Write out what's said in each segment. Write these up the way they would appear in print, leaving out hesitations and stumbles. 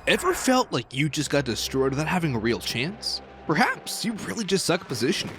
Ever felt like you just got destroyed without having a real chance? Perhaps you really just suck at positioning.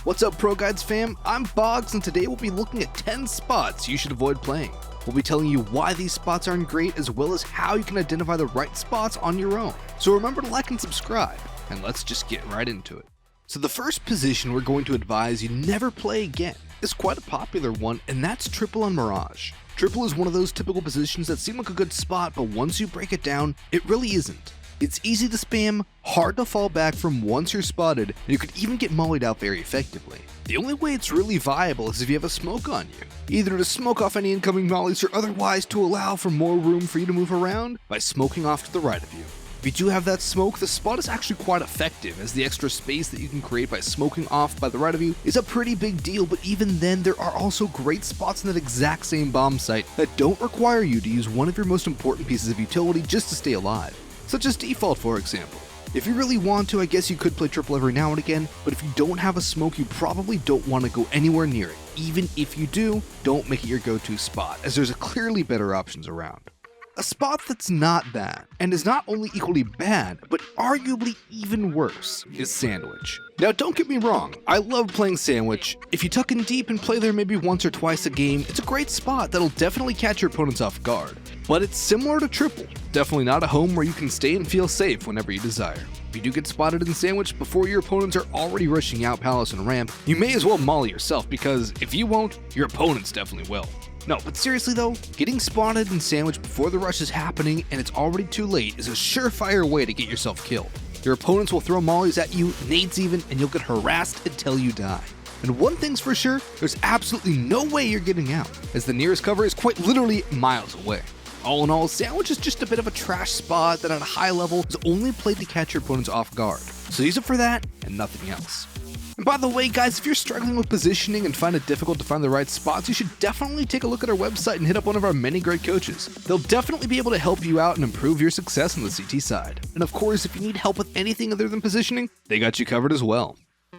What's up, ProGuides fam? I'm Boggs, and today we'll be looking at 10 spots you should avoid playing. We'll be telling you why these spots aren't great, as well as how you can identify the right spots on your own. So remember to like and subscribe, and let's just get right into it. So the first position we're going to advise you never play again is quite a popular one, and that's triple on Mirage. Triple is one of those typical positions that seem like a good spot, but once you break it down, it really isn't. It's easy to spam, hard to fall back from once you're spotted, and you could even get mollied out very effectively. The only way it's really viable is if you have a smoke on you, either to smoke off any incoming mollies or otherwise to allow for more room for you to move around by smoking off to the right of you. If you do have that smoke, the spot is actually quite effective, as the extra space that you can create by smoking off by the right of you is a pretty big deal, but even then there are also great spots in that exact same bomb site that don't require you to use one of your most important pieces of utility just to stay alive, such as default for example. If you really want to, I guess you could play triple every now and again, but if you don't have a smoke, you probably don't want to go anywhere near it. Even if you do, don't make it your go-to spot, as there's clearly better options around. A spot that's not bad, and is not only equally bad, but arguably even worse, is Sandwich. Now don't get me wrong, I love playing Sandwich. If you tuck in deep and play there maybe once or twice a game, it's a great spot that'll definitely catch your opponents off guard. But it's similar to Triple, definitely not a home where you can stay and feel safe whenever you desire. If you do get spotted in Sandwich before your opponents are already rushing out Palace and Ramp, you may as well molly yourself, because if you won't, your opponents definitely will. No, but seriously though, getting spotted in Sandwich before the rush is happening and it's already too late is a surefire way to get yourself killed. Your opponents will throw mollies at you, nades even, and you'll get harassed until you die. And one thing's for sure, there's absolutely no way you're getting out, as the nearest cover is quite literally miles away. All in all, Sandwich is just a bit of a trash spot that at a high level is only played to catch your opponents off guard. So use it for that and nothing else. And by the way guys, if you're struggling with positioning and find it difficult to find the right spots, you should definitely take a look at our website and hit up one of our many great coaches. They'll definitely be able to help you out and improve your success on the CT side. And of course, if you need help with anything other than positioning, they got you covered as well.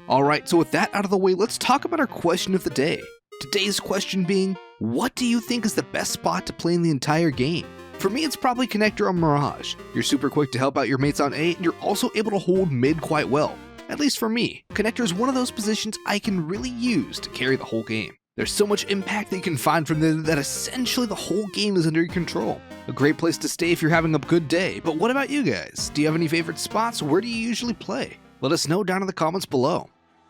Alright, so with that out of the way, let's talk about our question of the day. Today's question being, what do you think is the best spot to play in the entire game? For me, it's probably Connector on Mirage. You're super quick to help out your mates on A, and you're also able to hold mid quite well. At least for me, Connector is one of those positions I can really use to carry the whole game. There's so much impact that you can find from there that essentially the whole game is under your control. A great place to stay if you're having a good day, but what about you guys? Do you have any favorite spots? Where do you usually play? Let us know down in the comments below.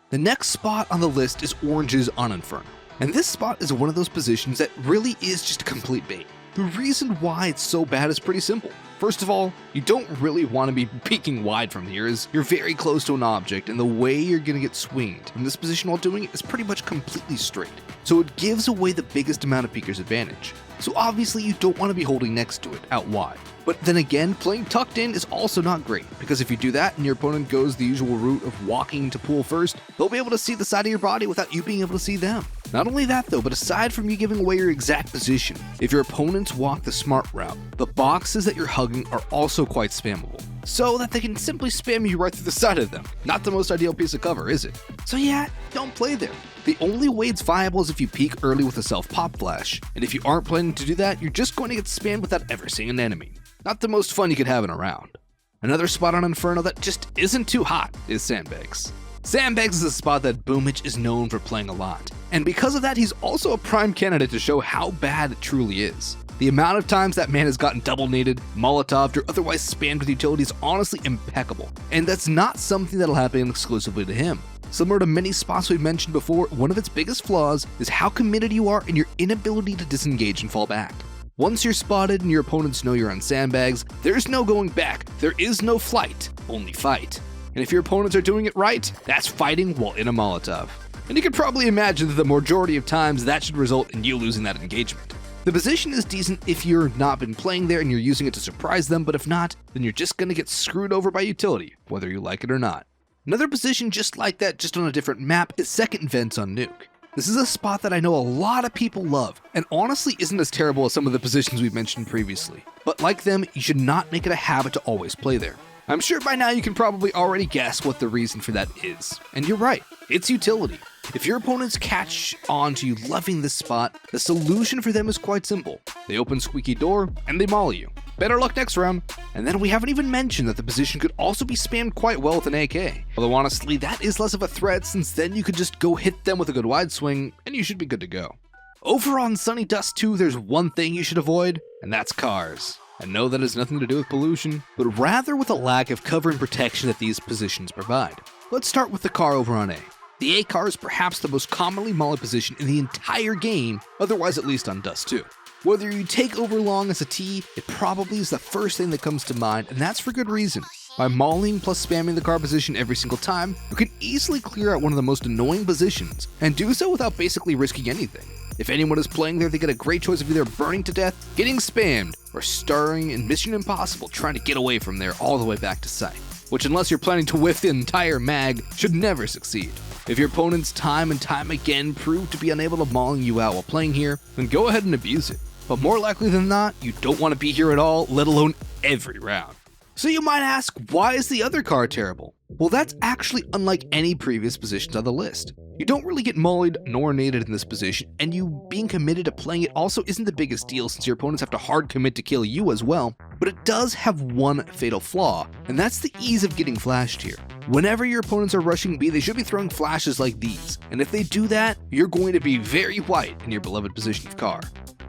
The next spot on the list is Oranges on Inferno. And this spot is one of those positions that really is just a complete bait. The reason why it's so bad is pretty simple. First of all, you don't really want to be peeking wide from here, as you're very close to an object, and the way you're going to get swinged from this position while doing it is pretty much completely straight. So it gives away the biggest amount of peeker's advantage. So obviously you don't want to be holding next to it, out wide. But then again, playing tucked in is also not great, because if you do that and your opponent goes the usual route of walking to pool first, they'll be able to see the side of your body without you being able to see them. Not only that though, but aside from you giving away your exact position, if your opponents walk the smart route, the boxes that you're hugging are also quite spammable, so that they can simply spam you right through the side of them. Not the most ideal piece of cover, is it? So yeah, don't play there. The only way it's viable is if you peek early with a self-pop flash, and if you aren't planning to do that, you're just going to get spammed without ever seeing an enemy. Not the most fun you could have in a round. Another spot on Inferno that just isn't too hot is Sandbags. Sandbags is a spot that Boomich is known for playing a lot, and because of that he's also a prime candidate to show how bad it truly is. The amount of times that man has gotten double naded, molotoved, or otherwise spammed with utility is honestly impeccable, and that's not something that'll happen exclusively to him. Similar to many spots we've mentioned before, one of its biggest flaws is how committed you are and your inability to disengage and fall back. Once you're spotted and your opponents know you're on Sandbags, there's no going back, there is no flight, only fight. And if your opponents are doing it right, that's fighting while in a Molotov. And you can probably imagine that the majority of times that should result in you losing that engagement. The position is decent if you're not been playing there and you're using it to surprise them, but if not, then you're just gonna get screwed over by utility, whether you like it or not. Another position just like that, just on a different map, is Second Vents on Nuke. This is a spot that I know a lot of people love, and honestly isn't as terrible as some of the positions we've mentioned previously. But like them, you should not make it a habit to always play there. I'm sure by now you can probably already guess what the reason for that is. And you're right, it's utility. If your opponents catch on to you loving this spot, the solution for them is quite simple. They open squeaky door and they molly you. Better luck next round. And then we haven't even mentioned that the position could also be spammed quite well with an AK. Although honestly, that is less of a threat since then you could just go hit them with a good wide swing and you should be good to go. Over on Sunny Dust 2, there's one thing you should avoid, and that's cars. And no, that has nothing to do with pollution, but rather with a lack of cover and protection that these positions provide. Let's start with the car over on A. The A car is perhaps the most commonly mollied position in the entire game, otherwise at least on Dust 2. Whether you take over long as a T, it probably is the first thing that comes to mind, and that's for good reason. By mauling plus spamming the car position every single time, you can easily clear out one of the most annoying positions, and do so without basically risking anything. If anyone is playing there, they get a great choice of either burning to death, getting spammed, or starring in Mission Impossible trying to get away from there all the way back to sight, which unless you're planning to whiff the entire mag, should never succeed. If your opponents time and time again prove to be unable to mauling you out while playing here, then go ahead and abuse it. But more likely than not, you don't want to be here at all, let alone every round. So you might ask, why is the other car terrible? Well, that's actually unlike any previous positions on the list. You don't really get mollied nor naded in this position, and you being committed to playing it also isn't the biggest deal since your opponents have to hard commit to kill you as well, but it does have one fatal flaw, and that's the ease of getting flashed here. Whenever your opponents are rushing B, they should be throwing flashes like these, and if they do that, you're going to be very white in your beloved position of car.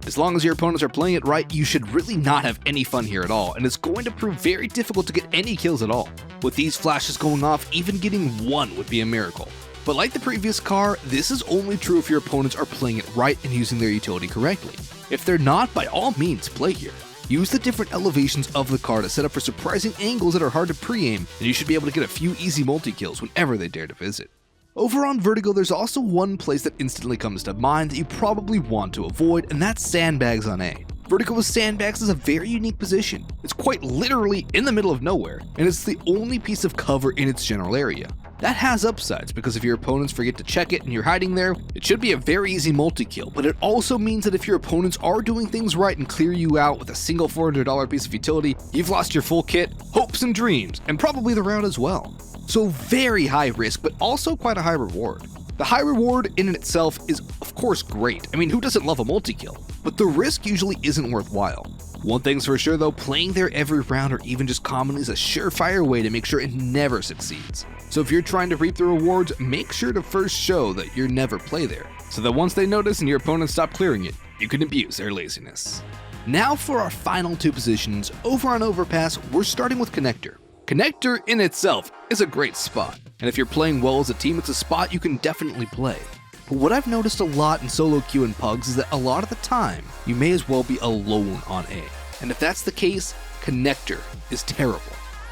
As long as your opponents are playing it right, you should really not have any fun here at all, and it's going to prove very difficult to get any kills at all. With these flashes going off, even getting one would be a miracle. But like the previous car, this is only true if your opponents are playing it right and using their utility correctly. If they're not, by all means play here. Use the different elevations of the car to set up for surprising angles that are hard to pre-aim, and you should be able to get a few easy multi-kills whenever they dare to visit. Over on Vertigo, there's also one place that instantly comes to mind that you probably want to avoid, and that's Sandbags on A. Vertigo with Sandbags is a very unique position. It's quite literally in the middle of nowhere, and it's the only piece of cover in its general area. That has upsides because if your opponents forget to check it and you're hiding there, it should be a very easy multi-kill, but it also means that if your opponents are doing things right and clear you out with a single $400 piece of utility, you've lost your full kit, hopes and dreams, and probably the round as well. So very high risk, but also quite a high reward. The high reward in and itself is of course great. I mean, who doesn't love a multi-kill? But the risk usually isn't worthwhile. One thing's for sure though, playing there every round or even just commonly is a surefire way to make sure it never succeeds. So if you're trying to reap the rewards, make sure to first show that you never play there, so that once they notice and your opponents stop clearing it, you can abuse their laziness. Now for our final two positions, over on Overpass, we're starting with Connector. Connector in itself is a great spot, and if you're playing well as a team, it's a spot you can definitely play. But what I've noticed a lot in solo queue and pugs is that a lot of the time, you may as well be alone on A. And if that's the case, Connector is terrible.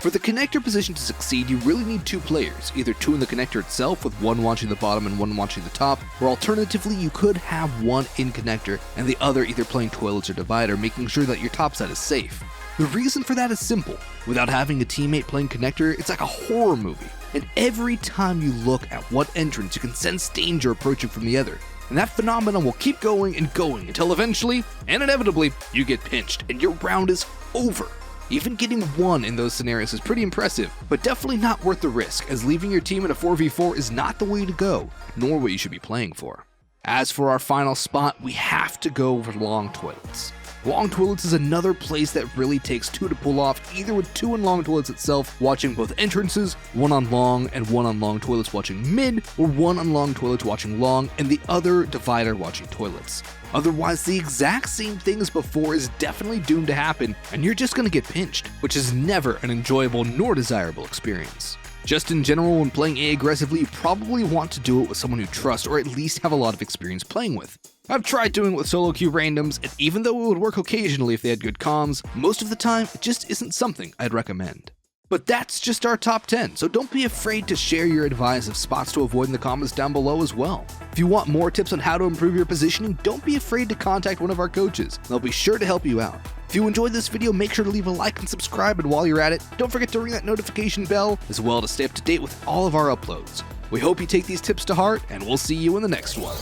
For the Connector position to succeed, you really need two players, either two in the Connector itself with one watching the bottom and one watching the top, or alternatively you could have one in Connector and the other either playing toilets or divider, making sure that your top side is safe. The reason for that is simple. Without having a teammate playing Connector, it's like a horror movie, and every time you look at what entrance, you can sense danger approaching from the other. And that phenomenon will keep going and going until eventually, and inevitably, you get pinched and your round is over. Even getting one in those scenarios is pretty impressive, but definitely not worth the risk, as leaving your team in a 4v4 is not the way to go, nor what you should be playing for. As for our final spot, we have to go for long toilets. Long toilets is another place that really takes two to pull off, either with two in long toilets itself watching both entrances, one on long and one on long toilets watching mid, or one on long toilets watching long and the other divider watching toilets. Otherwise, the exact same thing as before is definitely doomed to happen, and you're just gonna get pinched, which is never an enjoyable nor desirable experience. Just in general, when playing A aggressively, you probably want to do it with someone you trust or at least have a lot of experience playing with. I've tried doing it with solo queue randoms, and even though it would work occasionally if they had good comms, most of the time it just isn't something I'd recommend. But that's just our top 10, so don't be afraid to share your advice of spots to avoid in the comments down below as well. If you want more tips on how to improve your positioning, don't be afraid to contact one of our coaches, they'll be sure to help you out. If you enjoyed this video, make sure to leave a like and subscribe, and while you're at it, don't forget to ring that notification bell as well to stay up to date with all of our uploads. We hope you take these tips to heart, and we'll see you in the next one.